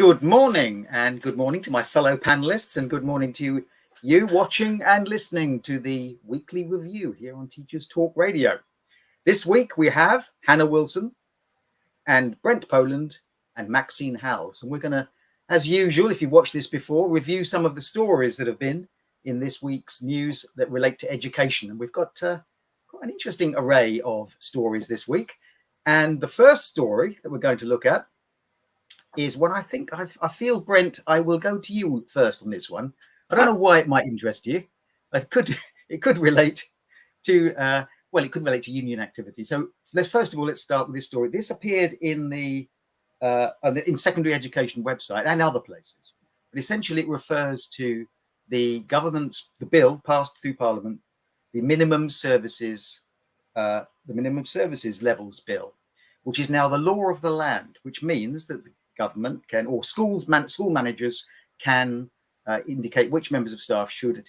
Good morning, and good morning to my fellow panelists, and good morning to you watching and listening to the weekly review here on Teachers Talk Radio. This week we have Hannah Wilson and Brent Poland and Maxine Howells, and we're going to, as usual, if you've watched this before, review some of the stories that have been in this week's news that relate to education. And we've got quite an interesting array of stories this week. And the first story that we're going to look at is one I think I feel, Brent, I will go to you first on this one. I don't know why it might interest you. It could relate to it could relate to union activity. So let's start with this story. This appeared in the secondary education website and other places. But essentially, it refers to the bill passed through Parliament, the minimum services levels bill, which is now the law of the land, which means that the government can, or school managers can indicate which members of staff should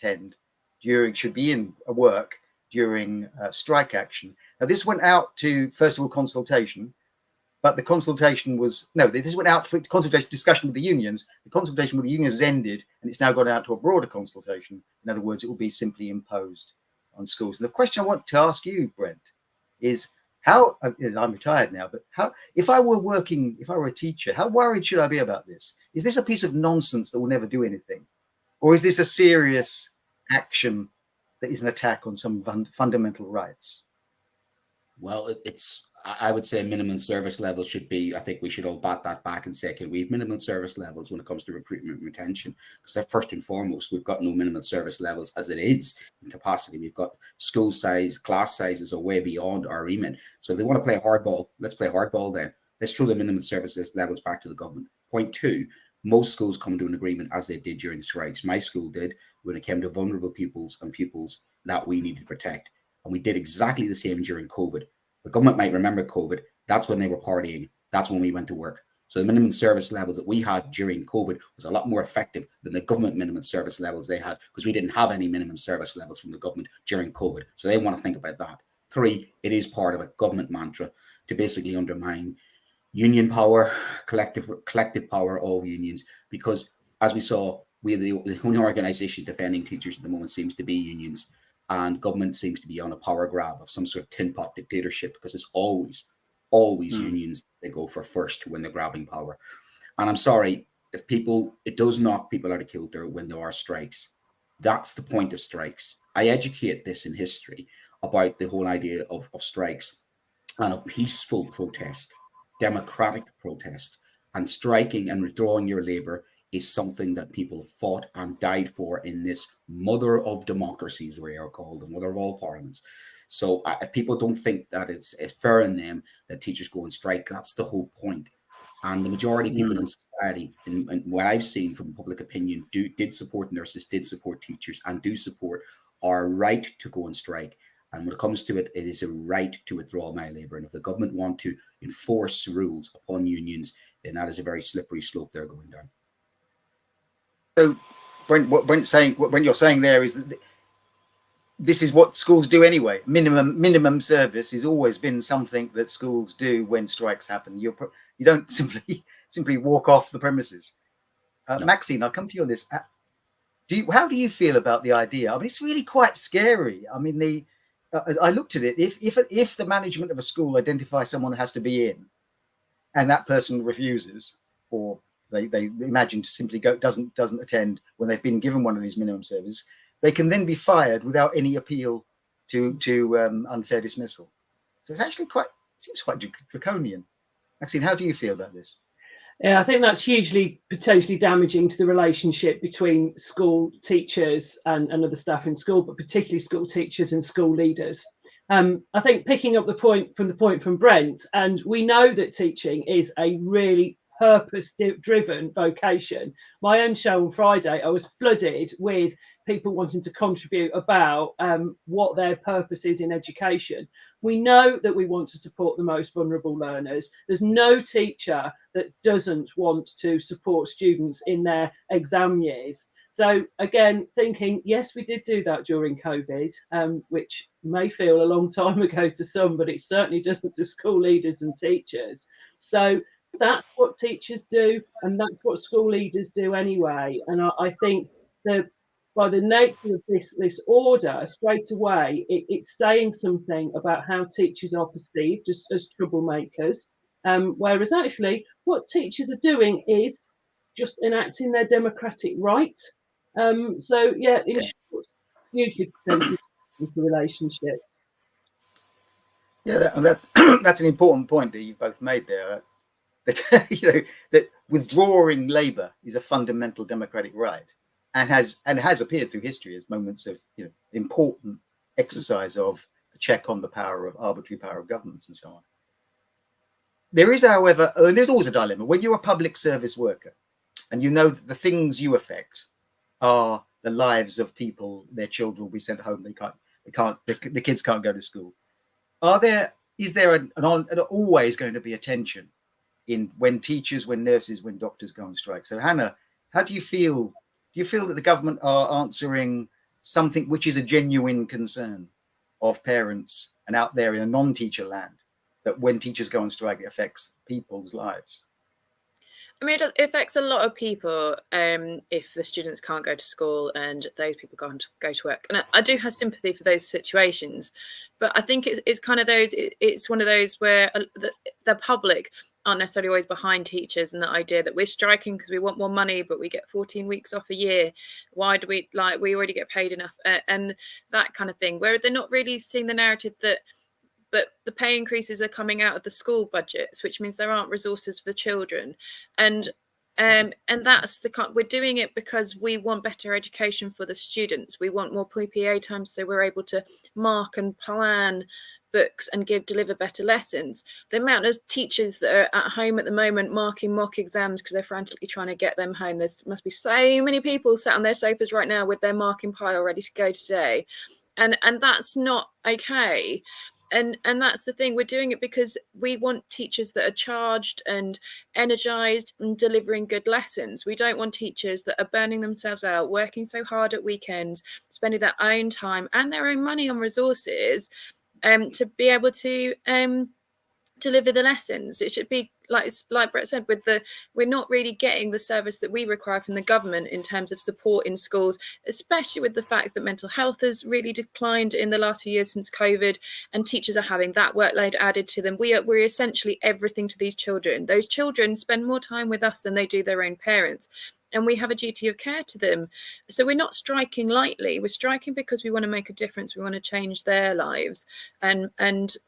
be in work during strike action. Now, this went out to, first of all, consultation, but the consultation this went out for consultation, discussion with the unions. The consultation with the unions has ended, and it's now gone out to a broader consultation. In other words, it will be simply imposed on schools. And the question I want to ask you, Brent, is how, I'm retired now, but if I were a teacher, how worried should I be about this? Is this a piece of nonsense that will never do anything? Or is this a serious action that is an attack on some fundamental rights? Well, I would say minimum service levels should be, I think we should all bat that back and say, can we have minimum service levels when it comes to recruitment and retention? Because they're first and foremost, we've got no minimum service levels as it is in capacity. We've got school size, class sizes are way beyond our remit. So if they want to play hardball, let's play hardball then. Let's throw the minimum service levels back to the government. Point two, most schools come to an agreement as they did during strikes. My school did when it came to vulnerable pupils and pupils that we needed to protect. And we did exactly the same during COVID. The government might remember COVID. That's when they were partying. That's when we went to work. So the minimum service levels that we had during COVID was a lot more effective than the government minimum service levels they had, because we didn't have any minimum service levels from the government during COVID. So they want to think about that. Three, it is part of a government mantra to basically undermine union power, collective power of unions, because as we saw, the only organizations defending teachers at the moment seems to be unions. And government seems to be on a power grab of some sort of tin pot dictatorship, because it's always unions they go for first when they're grabbing power. And I'm sorry, it does knock people out of kilter when there are strikes. That's the point of strikes. I educate this in history about the whole idea of strikes and of peaceful protest, democratic protest, and striking and withdrawing your labor is something that people fought and died for in this mother of democracies, we are called, the mother of all parliaments. So if people don't think that it's fair in them that teachers go on strike, that's the whole point. And the majority of people in society, and what I've seen from public opinion, did support nurses, did support teachers, and do support our right to go on strike. And when it comes to it, it is a right to withdraw my labour. And if the government want to enforce rules upon unions, then that is a very slippery slope they're going down. So, Brent, what you're saying there is that this is what schools do anyway. Minimum service has always been something that schools do when strikes happen. You don't simply walk off the premises. No. Maxine, I'll come to you on this. How do you feel about the idea? I mean, it's really quite scary. I mean, I looked at it. If the management of a school identifies someone who has to be in, and that person refuses, or they imagine to simply doesn't attend when they've been given one of these minimum services, they can then be fired without any appeal to unfair dismissal. So it's actually seems quite draconian. Maxine, how do you feel about this? Yeah, I think that's hugely potentially damaging to the relationship between school teachers and other staff in school, but particularly school teachers and school leaders. I think picking up the point from Brent, and we know that teaching is a really purpose-driven vocation. My own show on Friday, I was flooded with people wanting to contribute about what their purpose is in education. We know that we want to support the most vulnerable learners. There's no teacher that doesn't want to support students in their exam years. So again, thinking, yes, we did do that during COVID, which may feel a long time ago to some, but it certainly doesn't to school leaders and teachers. So that's what teachers do, and that's what school leaders do anyway. And I think that by the nature of this order, straight away, it's saying something about how teachers are perceived as troublemakers. Whereas actually, what teachers are doing is just enacting their democratic right. So yeah, in short, hugely potential for relationships. Yeah, that's an important point that you've both made there. That that withdrawing labour is a fundamental democratic right, and has appeared through history as moments of important exercise of a check on the arbitrary power of governments and so on. There is, however, and there's always a dilemma when you're a public service worker, and you know that the things you affect are the lives of people. Their children will be sent home. The kids can't go to school. Is there always going to be a tension in when teachers, when nurses, when doctors go on strike? So Hannah, how do you feel? Do you feel that the government are answering something which is a genuine concern of parents and out there in a non-teacher land, that when teachers go on strike, it affects people's lives? I mean, it affects a lot of people if the students can't go to school and those people can't go to work. And I do have sympathy for those situations, but I think it's kind of it's one of those where the public aren't necessarily always behind teachers, and the idea that we're striking because we want more money, but we get 14 weeks off a year. Why do we already get paid enough, and that kind of thing, where they're not really seeing the narrative but the pay increases are coming out of the school budgets, which means there aren't resources for children. And that's we're doing it because we want better education for the students. We want more PPA time so we're able to mark and plan books and deliver better lessons. The amount of teachers that are at home at the moment marking mock exams because they're frantically trying to get them home. There must be so many people sat on their sofas right now with their marking pile ready to go today. And that's not okay. And that's the thing, we're doing it because we want teachers that are charged and energized and delivering good lessons. We don't want teachers that are burning themselves out, working so hard at weekends, spending their own time and their own money on resources to be able to deliver the lessons. It should be like Brett said, we're not really getting the service that we require from the government in terms of support in schools, especially with the fact that mental health has really declined in the last few years since COVID, and teachers are having that workload added to them. We're essentially everything to these children. Those children spend more time with us than they do their own parents, and we have a duty of care to them. So we're not striking lightly. We're striking because we want to make a difference. We want to change their lives and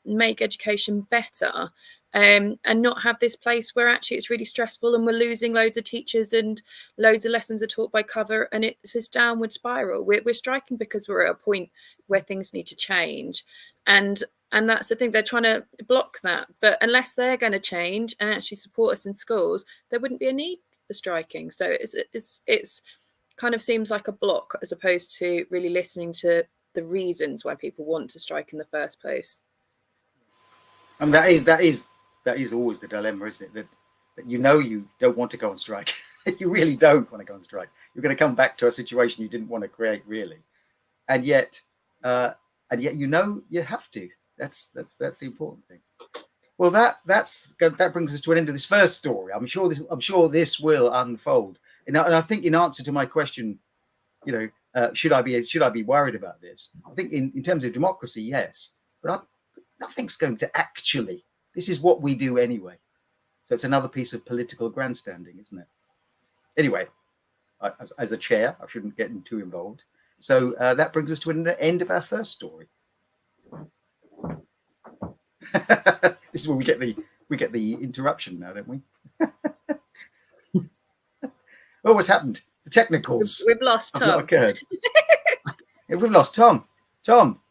make education better, and not have this place where actually it's really stressful and we're losing loads of teachers and loads of lessons are taught by cover, and it's this downward spiral. We're striking because we're at a point where things need to change, and that's the thing, they're trying to block that. But unless they're going to change and actually support us in schools, there wouldn't be a need for striking. So it's kind of seems like a block as opposed to really listening to the reasons why people want to strike in the first place. And that is always the dilemma, isn't it? That you don't want to go on strike. You really don't want to go on strike. You're going to come back to a situation you didn't want to create, really, and yet you have to. That's the important thing. Well, that brings us to an end of this first story. I'm sure this will unfold. And I think in answer to my question, should I be worried about this? I think in terms of democracy, yes, but nothing's going to actually. This is what we do anyway. So it's another piece of political grandstanding, isn't it? Anyway, as a chair, I shouldn't get too involved. So that brings us to an end of our first story. This is where we get the interruption now, don't we? Oh, what's happened? The technicals. We've lost Tom. Occurred. We've lost Tom. Tom.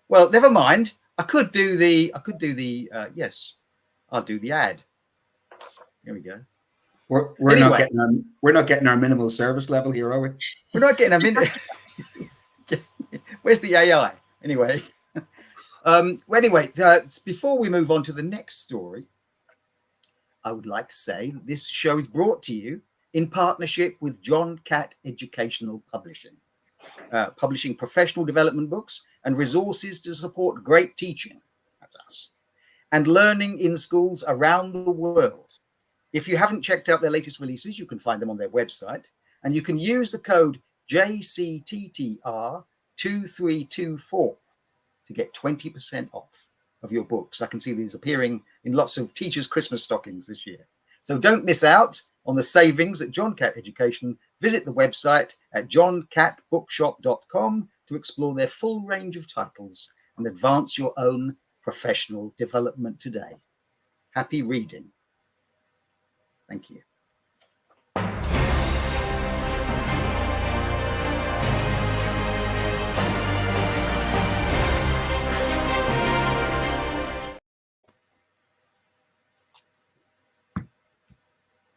Well, never mind. I could do the yes. I'll do the ad. Here we go. We're not getting our minimal service level here, are we? We're not getting a minute. Where's the AI? Anyway. Before we move on to the next story, I would like to say that this show is brought to you in partnership with John Catt Educational Publishing, publishing professional development books and resources to support great teaching, that's us, and learning in schools around the world. If you haven't checked out their latest releases, you can find them on their website, and you can use the code JCTTR2324 to get 20% off of your books. I can see these appearing in lots of teachers' Christmas stockings this year. So don't miss out on the savings at John Catt Education. Visit the website at johncattbookshop.com to explore their full range of titles and advance your own professional development today. Happy reading. Thank you.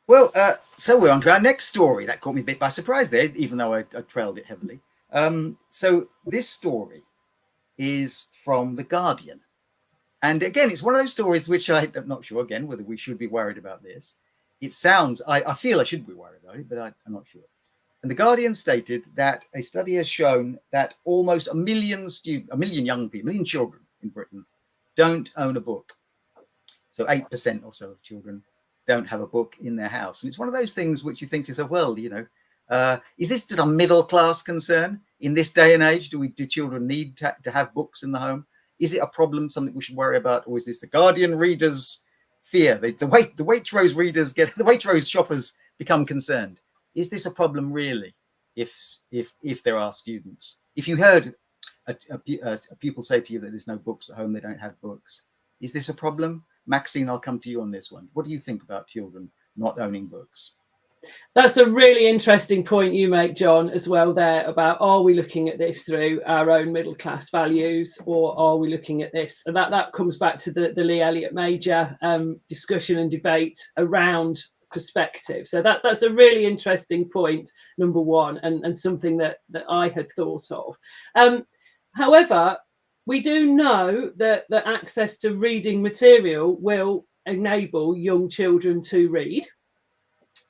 Well, so we're on to our next story. That caught me a bit by surprise there, even though I trailed it heavily. So this story is from The Guardian. And again, it's one of those stories which I'm not sure, again, whether we should be worried about this. It sounds, I feel I should be worried about it, but I'm not sure. And The Guardian stated that a study has shown that almost a million young people, a million children in Britain don't own a book. So 8% or so of children don't have a book in their house. And it's one of those things which you think to yourself, well, you know, is this just a middle class concern in this day and age? Do children need to have books in the home? Is it a problem, something we should worry about? Or is this the Guardian readers' fear? The Waitrose readers the Waitrose shoppers become concerned. Is this a problem really? If there are students, if you heard a pupil say to you that there's no books at home, they don't have books, is this a problem? Maxine, I'll come to you on this one. What do you think about children not owning books? That's a really interesting point you make, John, as well there about, are we looking at this through our own middle class values, or are we looking at this? And that comes back to the Lee Elliott Major discussion and debate around perspective. So that's a really interesting point, number one, and something that I had thought of. However, we do know that access to reading material will enable young children to read.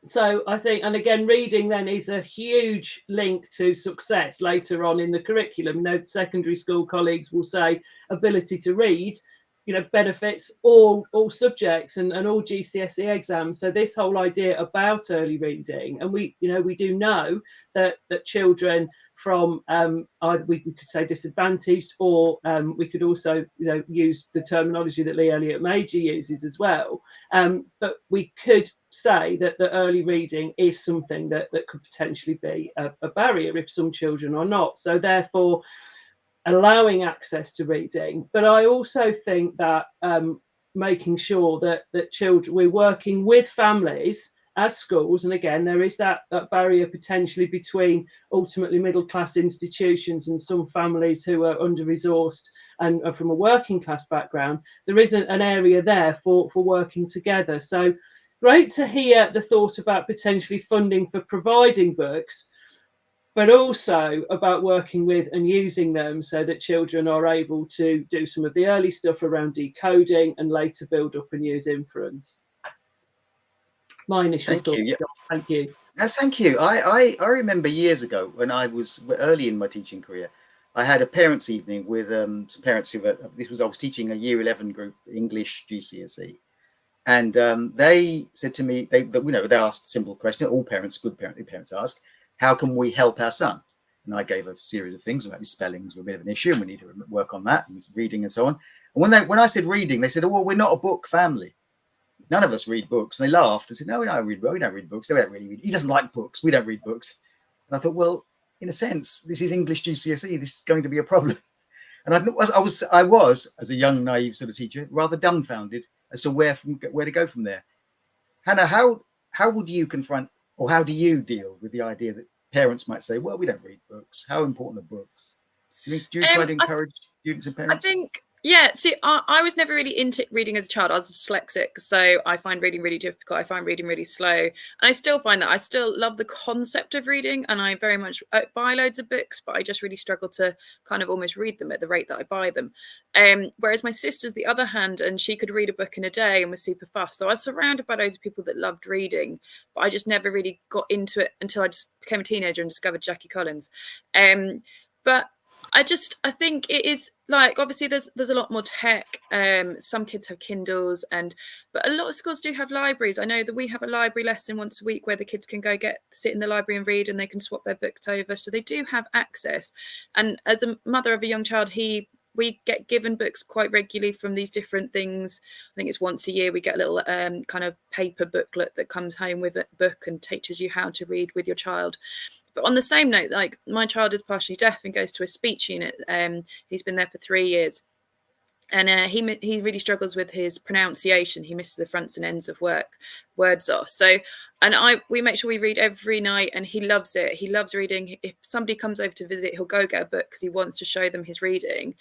So I think, and again, reading then is a huge link to success later on in the curriculum. You know, secondary school colleagues will say ability to read, you know, benefits all subjects and all GCSE exams. So this whole idea about early reading, and we do know that children from either we could say disadvantaged, or we could also use the terminology that Lee Elliott Major uses as well. But we could say that the early reading is something that could potentially be a barrier if some children are not. So therefore, allowing access to reading. But I also think that making sure that children, we're working with families as schools, and again, there is that barrier potentially between ultimately middle class institutions and some families who are under-resourced and are from a working class background. There isn't an area there for working together. So great to hear the thought about potentially funding for providing books, but also about working with and using them so that children are able to do some of the early stuff around decoding and later build up and use inference. My initial thoughts. Yeah. Thank you. Yes, thank you. I remember years ago when I was early in my teaching career, I had a parents' evening with some parents who were, I was teaching a year 11 group, English GCSE. And they said to me, they asked a simple question, all parents, good parents ask, how can we help our son? And I gave a series of things about his spellings were a bit of an issue and we need to work on that, and reading and so on. And when I said reading, they said, oh, well, we're not a book family. None of us read books. And they laughed and said, no, we don't read books. We don't really read. He doesn't like books. We don't read books. And I thought, well, in a sense, this is English GCSE. This is going to be a problem. And I was, as a young, naive sort of teacher, rather dumbfounded as to where to go from there. Hannah, how would you confront, or how do you deal with the idea that parents might say, well, we don't read books. How important are books? Do you try to encourage students and parents? I think, yeah, see, I was never really into reading as a child. I was dyslexic, so I find reading really difficult. I find reading really slow. And I still find that I still love the concept of reading, and I very much buy loads of books, but I just really struggle to kind of almost read them at the rate that I buy them. Whereas my sister's the other hand, and she could read a book in a day and was super fast. So I was surrounded by loads of people that loved reading, but I just never really got into it until I just became a teenager and discovered Jackie Collins. But I think it is like, obviously there's a lot more tech. Some kids have Kindles, but a lot of schools do have libraries. I know that we have a library lesson once a week where the kids can go sit in the library and read, and they can swap their books over. So they do have access. And as a mother of a young child, we get given books quite regularly from these different things. I think it's once a year we get a little kind of paper booklet that comes home with a book and teaches you how to read with your child. But on the same note, like, my child is partially deaf and goes to a speech unit. He's been there for 3 years. And he really struggles with his pronunciation. He misses the fronts and ends of words off. So, and we make sure we read every night, and he loves it. He loves reading. If somebody comes over to visit, he'll go get a book because he wants to show them his reading.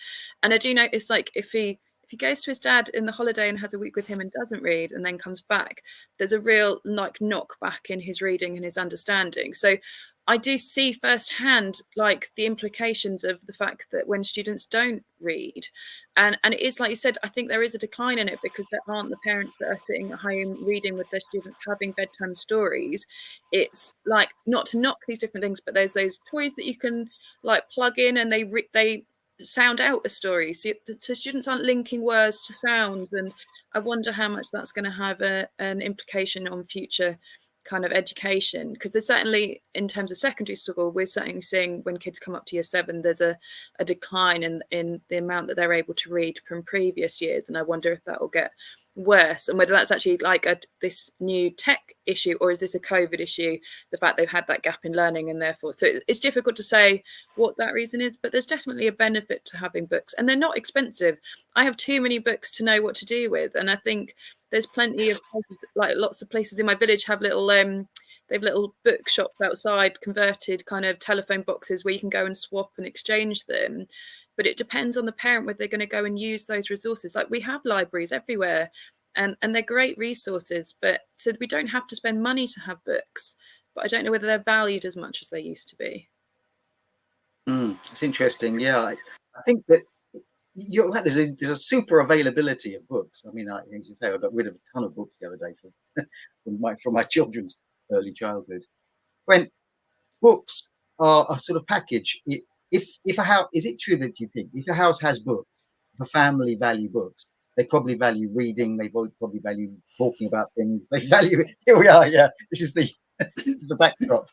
And I do notice, like, if he goes to his dad in the holiday and has a week with him and doesn't read and then comes back, there's a real like knock back in his reading and his understanding. So I do see firsthand like the implications of the fact that when students don't read, and it is like you said, I think there is a decline in it because there aren't the parents that are sitting at home reading with their students, having bedtime stories. It's like, not to knock these different things, but there's those toys that you can like plug in and they sound out a story. So students aren't linking words to sounds, and I wonder how much that's going to have an implication on future kind of education, because there's certainly, in terms of secondary school, we're certainly seeing when kids come up to year 7, there's a decline in the amount that they're able to read from previous years, and I wonder if that will get worse, and whether that's actually like this new tech issue, or is this a COVID issue, the fact they've had that gap in learning, and therefore, so it's difficult to say what that reason is, but there's definitely a benefit to having books, and they're not expensive. I have too many books to know what to do with, and I think there's plenty of places, like lots of places in my village have little they have little bookshops outside, converted kind of telephone boxes where you can go and swap and exchange them. But it depends on the parent whether they're going to go and use those resources. Like, we have libraries everywhere, and they're great resources, but so we don't have to spend money to have books, but I don't know whether they're valued as much as they used to be. It's interesting. Yeah, I think that you're right. There's a super availability of books. I mean, as you say, I got rid of a ton of books the other day from my children's early childhood. When books are a sort of package, if a house, is it true that you think if a house has books, if a family value books, they probably value reading, they probably value talking about things, they value, here we are, yeah, this is the backdrop.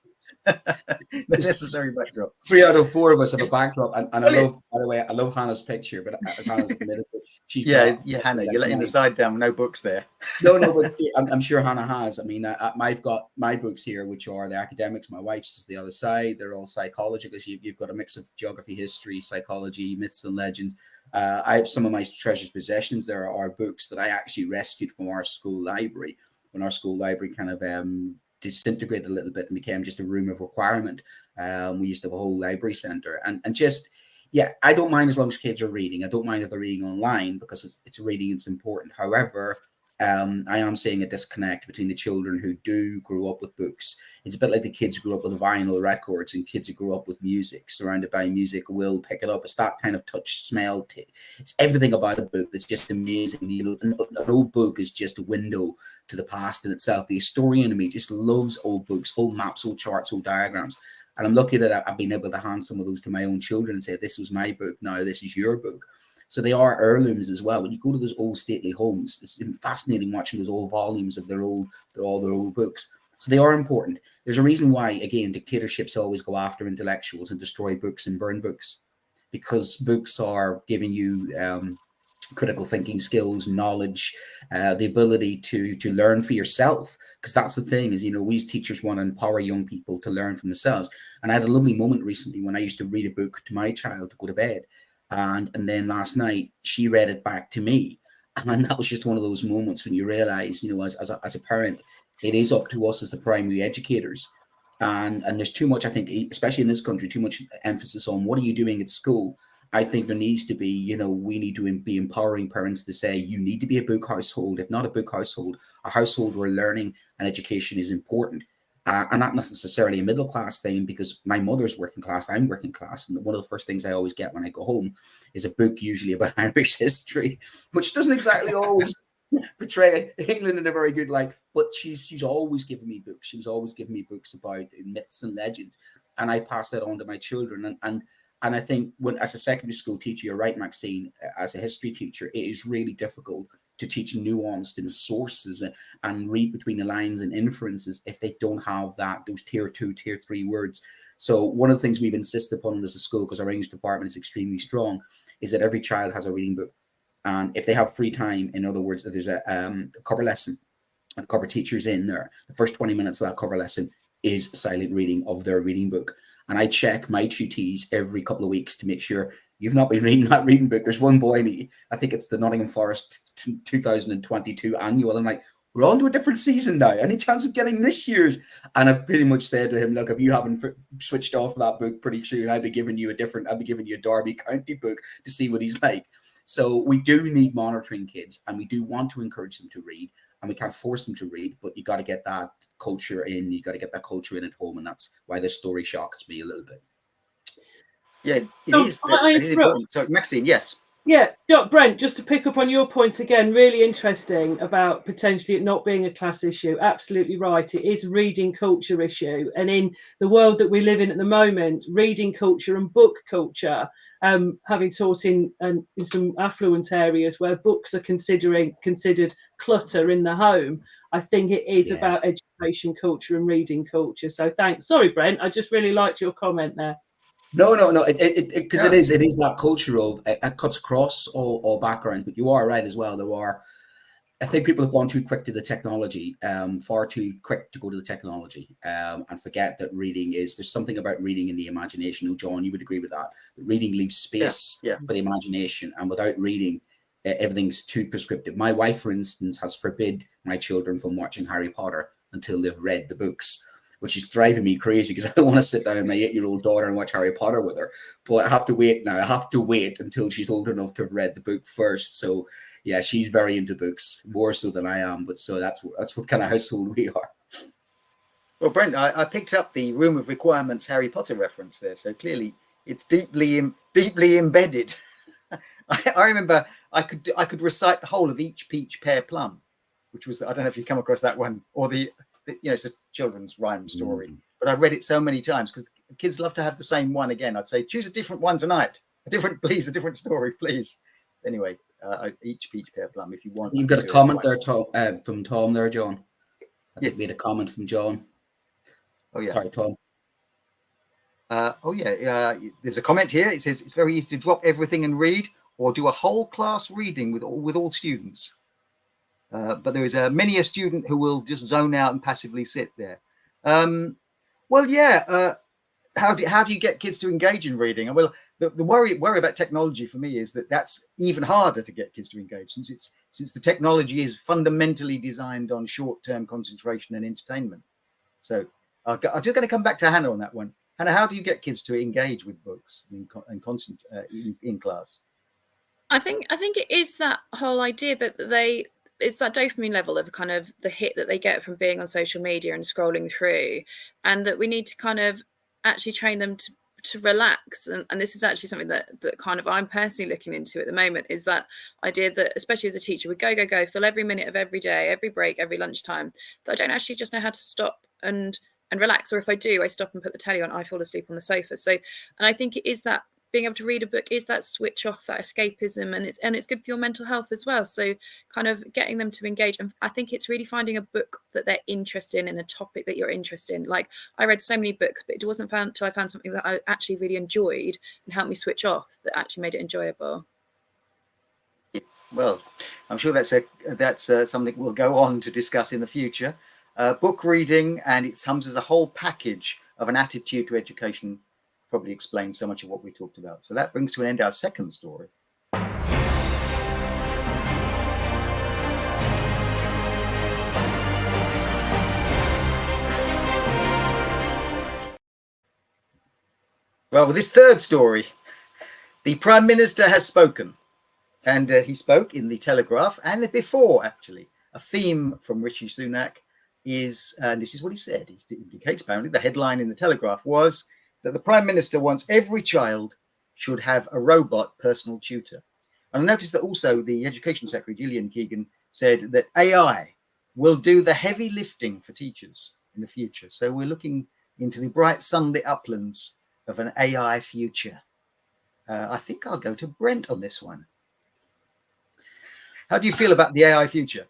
The necessary backdrop. 3 out of 4 of us have a backdrop, and I love, by the way, I love Hannah's picture, but as Hannah's admitted, she's Hannah, you're letting the side down, no books there. No, but I'm sure Hannah has. I mean, I've got my books here, which are the academics. My wife's is the other side. They're all psychology, because you've got a mix of geography, history, psychology, myths and legends. I have some of my treasured possessions. There are books that I actually rescued from our school library when our school library kind of disintegrated a little bit and became just a room of requirement. We used to have a whole library center, and just, yeah, I don't mind as long as kids are reading. I don't mind if they're reading online, because it's reading, it's important. However, I am seeing a disconnect between the children who do grow up with books. It's a bit like the kids who grew up with vinyl records, and kids who grew up with music, surrounded by music, will pick it up. It's that kind of touch, smell. It's everything about a book that's just amazing. You know, an old book is just a window to the past in itself. The historian in me just loves old books, old maps, old charts, old diagrams. And I'm lucky that I've been able to hand some of those to my own children and say, this was my book, now this is your book. So they are heirlooms as well. When you go to those old stately homes, it's fascinating watching those old volumes of all their old books. So they are important. There's a reason why, again, dictatorships always go after intellectuals and destroy books and burn books, because books are giving you critical thinking skills, knowledge, the ability to learn for yourself. Because that's the thing, is, you know, we as teachers want to empower young people to learn for themselves. And I had a lovely moment recently when I used to read a book to my child to go to bed. And then last night she read it back to me, and that was just one of those moments when you realize, you know, as a parent, it is up to us as the primary educators, and there's too much, I think, especially in this country, too much emphasis on what are you doing at school. I think there needs to be, you know, we need to be empowering parents to say, you need to be a book household. If not a book household, a household where learning and education is important. And not necessarily a middle class thing, because my mother's working class, I'm working class. And one of the first things I always get when I go home is a book, usually about Irish history, which doesn't exactly always portray England in a very good light. But she's always given me books. She was always giving me books about myths and legends. And I pass that on to my children. And And I think when, as a secondary school teacher, you're right, Maxine, as a history teacher, it is really difficult to teach nuanced in sources and read between the lines and inferences if they don't have those tier 2, tier 3 words. So one of the things we've insisted upon as a school, because our English department is extremely strong, is that every child has a reading book. And if they have free time, in other words, if there's a cover lesson and cover teachers in there, the first 20 minutes of that cover lesson is silent reading of their reading book. And I check my tutees every couple of weeks to make sure you've not been reading that reading book. There's one boy, and I think it's the Nottingham Forest 2022 annual. I'm like, we're on to a different season now. Any chance of getting this year's? And I've pretty much said to him, look, if you haven't switched off that book pretty soon, I'll be giving you a Derby County book to see what he's like. So we do need monitoring kids, and we do want to encourage them to read, and we can't force them to read, but you got to get that culture in. You got to get that culture in at home, and that's why this story shocks me a little bit. Yeah, it is important. So, Maxine, yes. Yeah, Brent, just to pick up on your points again, really interesting about potentially it not being a class issue. Absolutely right. It is a reading culture issue. And in the world that we live in at the moment, reading culture and book culture, having taught in some affluent areas where books are considered clutter in the home, I think it is about education culture and reading culture. So thanks. Sorry, Brent, I just really liked your comment there. No, because it is that culture of it cuts across all backgrounds. But you are right as well. I think people have gone too quick to the technology, far too quick to go to the technology, and forget that there's something about reading in the imagination. Oh, John, you would agree with that. Reading leaves space for the imagination, and without reading, everything's too prescriptive. My wife, for instance, has forbid my children from watching Harry Potter until they've read the books, which is driving me crazy because I don't want to sit down with my 8-year-old daughter and watch Harry Potter with her. But I have to wait now. I have to wait until she's old enough to have read the book first. So yeah, she's very into books, more so than I am. But so that's what kind of household we are. Well, Brent, I picked up the Room of Requirements Harry Potter reference there. So clearly it's deeply embedded. I remember I could recite the whole of Each Peach Pear Plum, which was, I don't know if you come across that one, or it's a children's rhyme story, but I've read it so many times because kids love to have the same one again. I'd say, choose a different one tonight. A different story, please. Anyway, Each Peach Pear Plum, if you want. You've got a comment there, Tom, from Tom there, John. I think we had a comment from John. Oh, yeah. Sorry, Tom. There's a comment here. It says, it's very easy to drop everything and read, or do a whole class reading with all students. But there is many a student who will just zone out and passively sit there. How do you get kids to engage in reading? Well, the worry about technology for me is that that's even harder to get kids to engage, since the technology is fundamentally designed on short-term concentration and entertainment. So I'm just going to come back to Hannah on that one. Hannah, how do you get kids to engage with books in class? I think it is that whole idea that it's that dopamine level of kind of the hit that they get from being on social media and scrolling through, and that we need to kind of actually train them to relax. And this is actually something that kind of I'm personally looking into at the moment, is that idea that, especially as a teacher, we go, fill every minute of every day, every break, every lunchtime, that I don't actually just know how to stop and relax. Or if I do, I stop and put the telly on, I fall asleep on the sofa. So, and I think it is that being able to read a book is that switch off, that escapism, and it's good for your mental health as well. So kind of getting them to engage. And I think it's really finding a book that they're interested in, and a topic that you're interested in. Like, I read so many books, but it wasn't until I found something that I actually really enjoyed and helped me switch off that actually made it enjoyable. Well, I'm sure that's something we'll go on to discuss in the future. Book reading, and it comes as a whole package of an attitude to education, probably explains so much of what we talked about. So that brings to an end our second story. Well, with this third story, the Prime Minister has spoken, and he spoke in the Telegraph, and before, actually. A theme from Rishi Sunak is, and this is what he said, he indicates apparently the headline in the Telegraph was that the Prime Minister wants every child should have a robot personal tutor. And I noticed that also the Education Secretary, Gillian Keegan, said that AI will do the heavy lifting for teachers in the future. So we're looking into the bright sunlit uplands of an AI future. I think I'll go to Brent on this one. How do you feel about the AI future?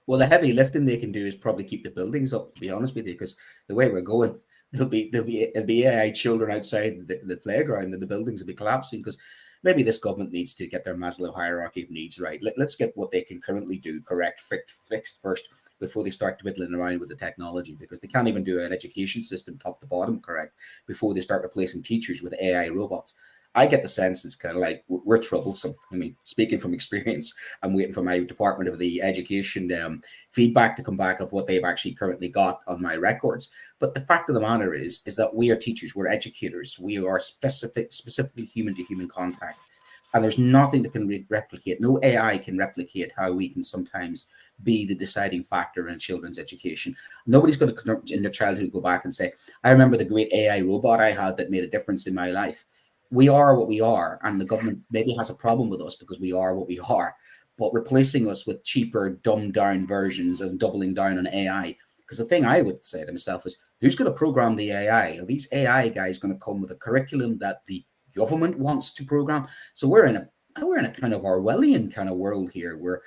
Well, the heavy lifting they can do is probably keep the buildings up, to be honest with you, because the way we're going, there'll be AI children outside the playground, and the buildings will be collapsing. Because maybe this government needs to get their Maslow hierarchy of needs right. Let's get what they can currently do correct, fixed first, before they start twiddling around with the technology, because they can't even do an education system top to bottom correct before they start replacing teachers with AI robots. I get the sense it's kind of like we're troublesome. I mean, speaking from experience, I'm waiting for my Department of the Education feedback to come back of what they've actually currently got on my records. But the fact of the matter is that we are teachers, we're educators, we are specifically human to human contact. And there's nothing that can replicate, no AI can replicate how we can sometimes be the deciding factor in children's education. Nobody's going to, in their childhood, go back and say, I remember the great AI robot I had that made a difference in my life. We are what we are, and the government maybe has a problem with us because we are what we are. But replacing us with cheaper, dumbed down versions and doubling down on AI. Because the thing I would say to myself is, who's going to program the AI? Are these AI guys going to come with a curriculum that the government wants to program? So we're in a kind of Orwellian kind of world here, where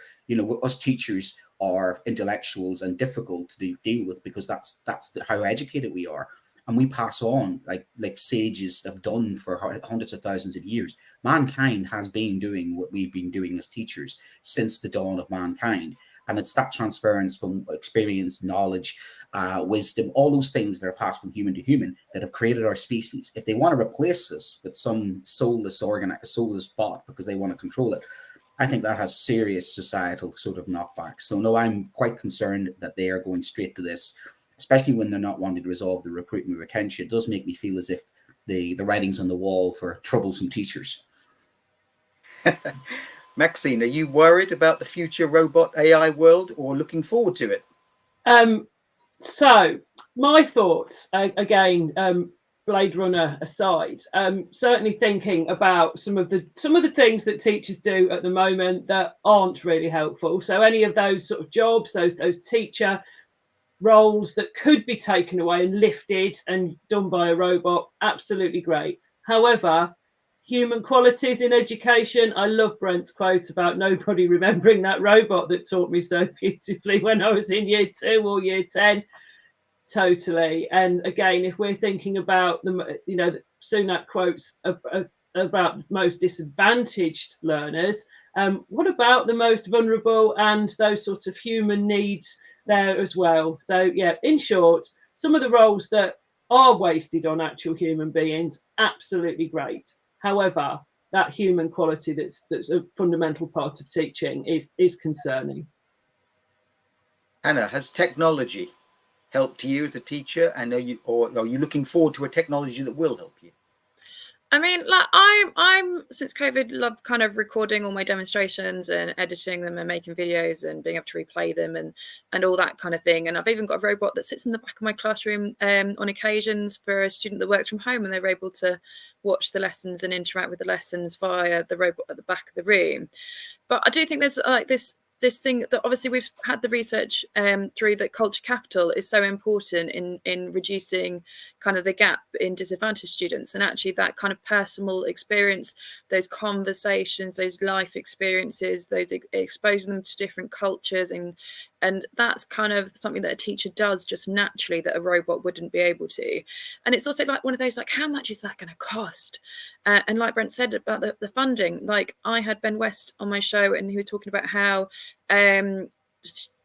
us teachers are intellectuals and difficult to deal with because that's how educated we are. And we pass on like sages have done for hundreds of thousands of years. Mankind has been doing what we've been doing as teachers since the dawn of mankind. And it's that transference from experience, knowledge, wisdom, all those things that are passed from human to human that have created our species. If they want to replace us with some soulless bot because they want to control it, I think that has serious societal sort of knockbacks. So no, I'm quite concerned that they are going straight to this, especially when they're not wanting to resolve the recruitment retention. It does make me feel as if the writing's on the wall for troublesome teachers. Maxine, are you worried about the future robot AI world or looking forward to it? So my thoughts, again, Blade Runner aside, certainly thinking about some of the things that teachers do at the moment that aren't really helpful. So any of those sort of jobs, those teacher roles that could be taken away and lifted and done by a robot, absolutely great. However, human qualities in education, I love Brent's quote about nobody remembering that robot that taught me so beautifully when I was in year 2 or year 10. Totally. And again, if we're thinking about Sunak quotes about the most disadvantaged learners, what about the most vulnerable and those sorts of human needs there as well? So yeah, in short, some of the roles that are wasted on actual human beings, absolutely great. However, that human quality that's a fundamental part of teaching is concerning. Hannah, has technology helped you as a teacher, and are you looking forward to a technology that will help you? I mean, like I'm since COVID love kind of recording all my demonstrations and editing them and making videos and being able to replay them and all that kind of thing. And I've even got a robot that sits in the back of my classroom on occasions for a student that works from home, and they're able to watch the lessons and interact with the lessons via the robot at the back of the room. But I do think there's like this thing that obviously we've had the research through that culture capital is so important in reducing kind of the gap in disadvantaged students, and actually that kind of personal experience, those conversations, those life experiences, those exposing them to different cultures, and that's kind of something that a teacher does just naturally that a robot wouldn't be able to. And it's also like one of those, like, how much is that going to cost? And like Brent said about the funding, like I had Ben West on my show and he was talking about how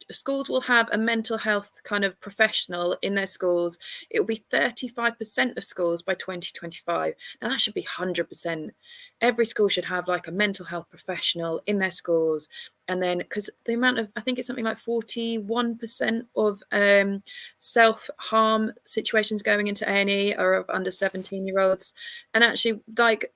schools will have a mental health kind of professional in their schools. It will be 35% of schools by 2025. Now that should be 100%. Every school should have like a mental health professional in their schools. And then because the amount of, I think it's something like 41% of self-harm situations going into A&E are of under 17-year-olds. And actually, like,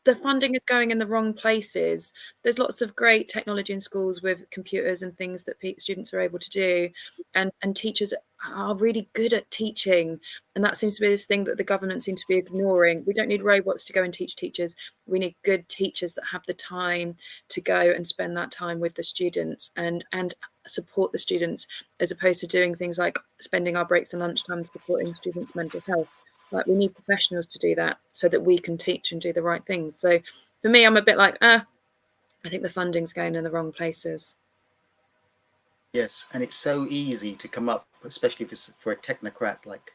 the funding is going in the wrong places. There's lots of great technology in schools with computers and things that students are able to do. And teachers are really good at teaching. And that seems to be this thing that the government seems to be ignoring. We don't need robots to go and teach teachers. We need good teachers that have the time to go and spend that time with the students and support the students, as opposed to doing things like spending our breaks and lunchtime supporting students' mental health. Like, we need professionals to do that so that we can teach and do the right things. So for me, I'm a bit like, I think the funding's going in the wrong places. Yes, and it's so easy to come up, especially for a technocrat like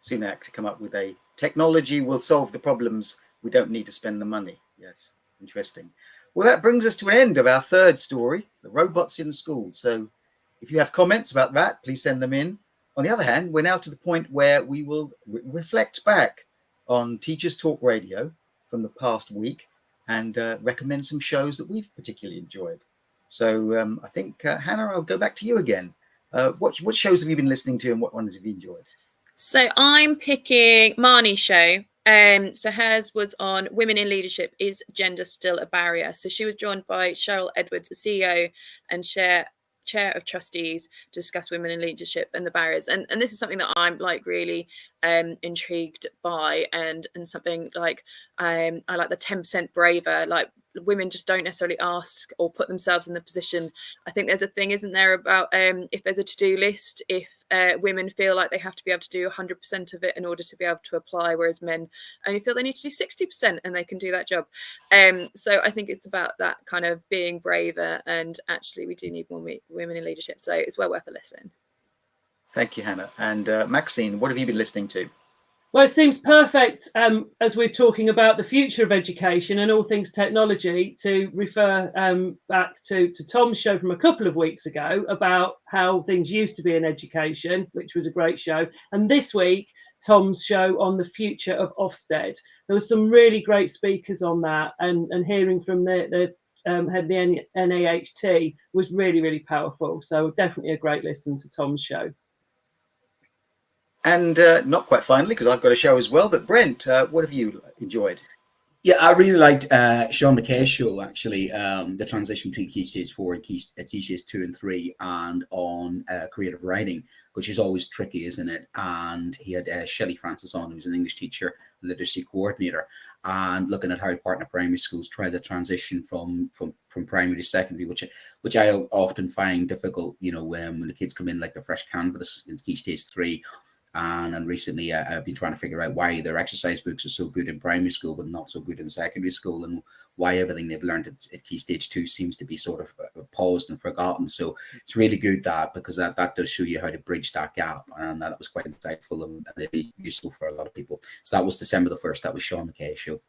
Sunak, to come up with a technology will solve the problems. We don't need to spend the money. Yes, interesting. Well, that brings us to an end of our third story, the robots in schools. So if you have comments about that, please send them in. On the other hand, we're now to the point where we will reflect back on Teachers Talk Radio from the past week and recommend some shows that we've particularly enjoyed. So I think, Hannah, I'll go back to you again. What shows have you been listening to and what ones have you enjoyed? So I'm picking Marnie's show. So hers was on Women in Leadership, Is Gender Still a Barrier? So she was joined by Cheryl Edwards, the CEO and chair of trustees, to discuss women in leadership and the barriers. And this is something that I'm like really intrigued by, and something like I like the 10% braver. Like, women just don't necessarily ask or put themselves in the position. I think there's a thing, isn't there, about if there's a to-do list, if women feel like they have to be able to do 100% of it in order to be able to apply, whereas men only feel they need to do 60% and they can do that job. So I think it's about that kind of being braver, and actually we do need more women in leadership. So it's well worth a listen. Thank you, Hannah. And Maxine, what have you been listening to? Well, it seems perfect, as we're talking about the future of education and all things technology, to refer back to Tom's show from a couple of weeks ago about how things used to be in education, which was a great show. And this week, Tom's show on the future of Ofsted. There were some really great speakers on that, and hearing from the head of the NAHT was really, really powerful. So definitely a great listen to Tom's show. And not quite finally, because I've got a show as well, but Brent, what have you enjoyed? Yeah, I really liked Sean McKay's show, actually, the transition between Key Stage 4 and Key Stage 2 and 3, and on creative writing, which is always tricky, isn't it? And he had Shelley Francis on, who's an English teacher and literacy coordinator, and looking at how partner primary schools try the transition from primary to secondary, which I often find difficult, you know, when the kids come in like the fresh canvas in Key Stage 3. And recently I've been trying to figure out why their exercise books are so good in primary school but not so good in secondary school, and why everything they've learned at Key Stage 2 seems to be sort of paused and forgotten. So it's really good because that does show you how to bridge that gap, and that was quite insightful and really useful for a lot of people. So that was December the 1st. That was Sean McKay's show.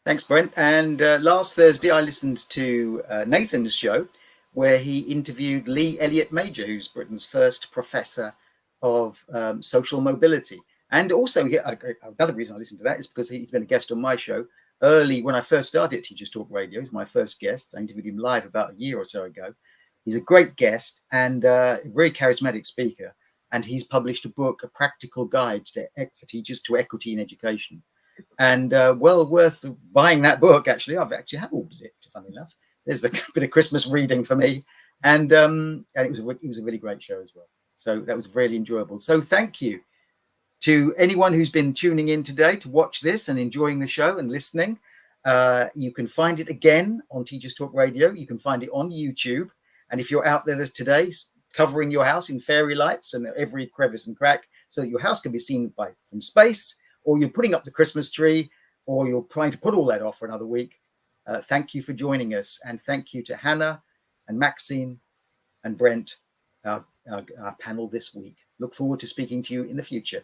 Thanks, Brent. And last Thursday I listened to Nathan's show, where he interviewed Lee Elliott Major, who's Britain's first professor of social mobility. And also, another reason I listened to that is because he's been a guest on my show early when I first started Teachers Talk Radio. He's my first guest. I interviewed him live about a year or so ago. He's a great guest and a very charismatic speaker. And he's published a book, A Practical Guide for Teachers to Equity in Education. And well worth buying that book, actually. I've actually have ordered it, funny enough. There's a bit of Christmas reading for me. And it was a really great show as well. So that was really enjoyable. So thank you to anyone who's been tuning in today to watch this and enjoying the show and listening. You can find it again on Teachers Talk Radio. You can find it on YouTube. And if you're out there today, covering your house in fairy lights and every crevice and crack so that your house can be seen from space, or you're putting up the Christmas tree, or you're trying to put all that off for another week, thank you for joining us. And thank you to Hannah and Maxine and Brent, our panel this week. Look forward to speaking to you in the future.